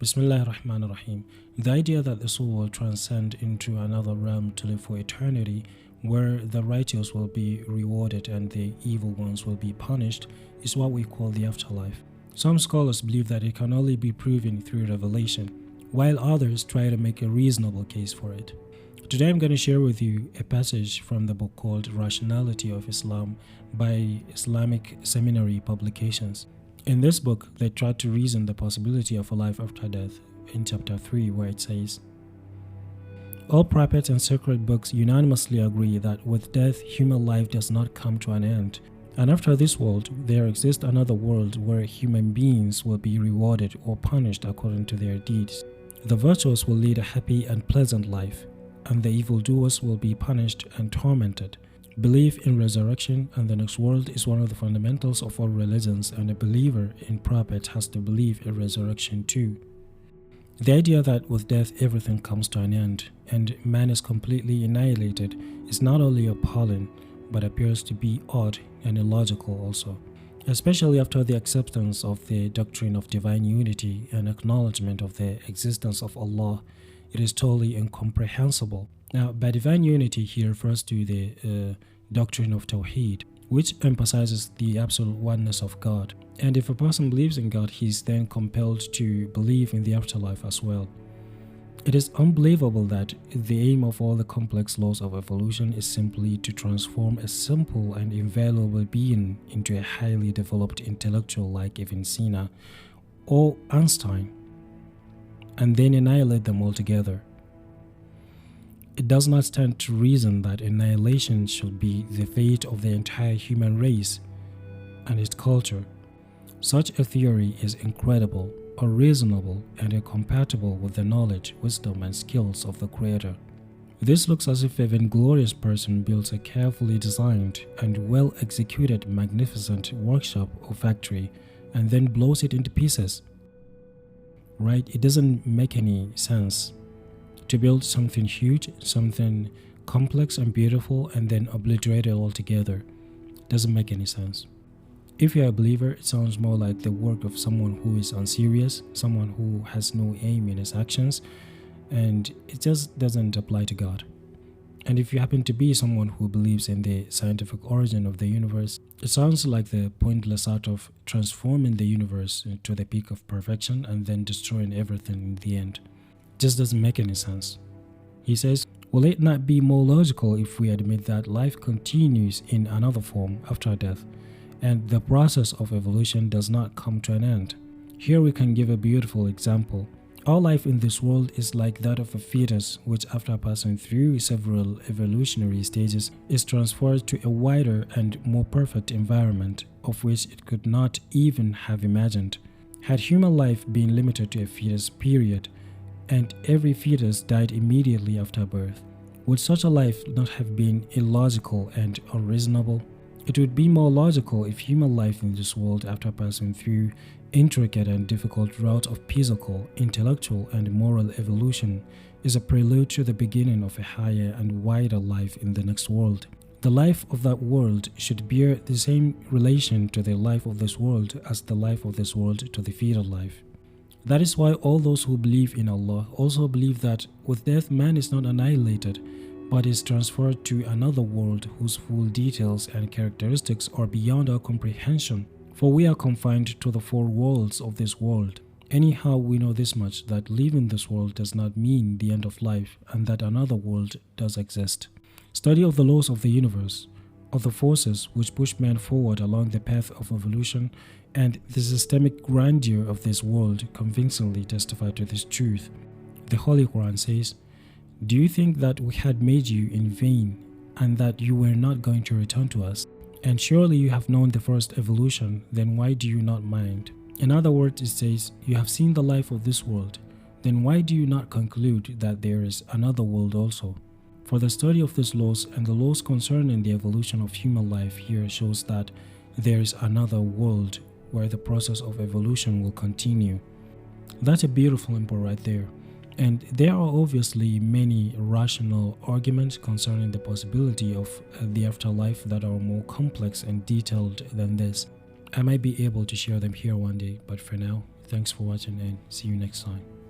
Bismillah ar-Rahman ar-Rahim. The idea that the soul will transcend into another realm to live for eternity, where the righteous will be rewarded and the evil ones will be punished, is what we call the afterlife. Some scholars believe that it can only be proven through revelation, while others try to make a reasonable case for it. Today I'm going to share with you a passage from the book called Rationality of Islam by Islamic Seminary Publications. In this book, they try to reason the possibility of a life after death in chapter 3, where it says, all prophets and sacred books unanimously agree that with death, human life does not come to an end, and after this world, there exists another world where human beings will be rewarded or punished according to their deeds. The virtuous will lead a happy and pleasant life, and the evildoers will be punished and tormented. Belief in resurrection and the next world is one of the fundamentals of all religions, and a believer in prophets has to believe in resurrection too. The idea that with death everything comes to an end and man is completely annihilated is not only appalling, but appears to be odd and illogical also, especially after the acceptance of the doctrine of divine unity and acknowledgement of the existence of Allah. It is totally incomprehensible. Now, by divine unity here refers to the doctrine of Tawheed, which emphasizes the absolute oneness of God. And if a person believes in God, he is then compelled to believe in the afterlife as well. It is unbelievable that the aim of all the complex laws of evolution is simply to transform a simple and invaluable being into a highly developed intellectual like Ibn Sina or Einstein, and then annihilate them altogether. It does not stand to reason that annihilation should be the fate of the entire human race and its culture. Such a theory is incredible, unreasonable, and incompatible with the knowledge, wisdom, and skills of the Creator. This looks as if a vainglorious person builds a carefully designed and well-executed magnificent workshop or factory and then blows it into pieces. Right? It doesn't make any sense to build something huge, something complex and beautiful, and then obliterate it altogether. Doesn't make any sense. If you're a believer, it sounds more like the work of someone who is unserious, someone who has no aim in his actions, and it just doesn't apply to God. And if you happen to be someone who believes in the scientific origin of the universe, it sounds like the pointless art of transforming the universe to the peak of perfection and then destroying everything in the end. Just doesn't make any sense. He says, will it not be more logical if we admit that life continues in another form after death, and the process of evolution does not come to an end? Here we can give a beautiful example. All life in this world is like that of a fetus, which after passing through several evolutionary stages is transferred to a wider and more perfect environment, of which it could not even have imagined. Had human life been limited to a fetus period, and every fetus died immediately after birth, would such a life not have been illogical and unreasonable? It would be more logical if human life in this world, after passing through intricate and difficult route of physical, intellectual, and moral evolution, is a prelude to the beginning of a higher and wider life in the next world. The life of that world should bear the same relation to the life of this world as the life of this world to the fetal life. That is why all those who believe in Allah also believe that with death man is not annihilated, but is transferred to another world whose full details and characteristics are beyond our comprehension. For we are confined to the four walls of this world. Anyhow, we know this much, that leaving this world does not mean the end of life, and that another world does exist. Study of the laws of the universe, of the forces which push man forward along the path of evolution, and the systemic grandeur of this world convincingly testify to this truth. The Holy Quran says, do you think that we had made you in vain, and that you were not going to return to us? And surely you have known the first evolution, then why do you not mind? In other words, it says, you have seen the life of this world, then why do you not conclude that there is another world also? For the study of these laws and the laws concerning the evolution of human life here shows that there is another world where the process of evolution will continue. That's a beautiful input right there. And there are obviously many rational arguments concerning the possibility of the afterlife that are more complex and detailed than this. I might be able to share them here one day, but for now, Thanks for watching and see you next time.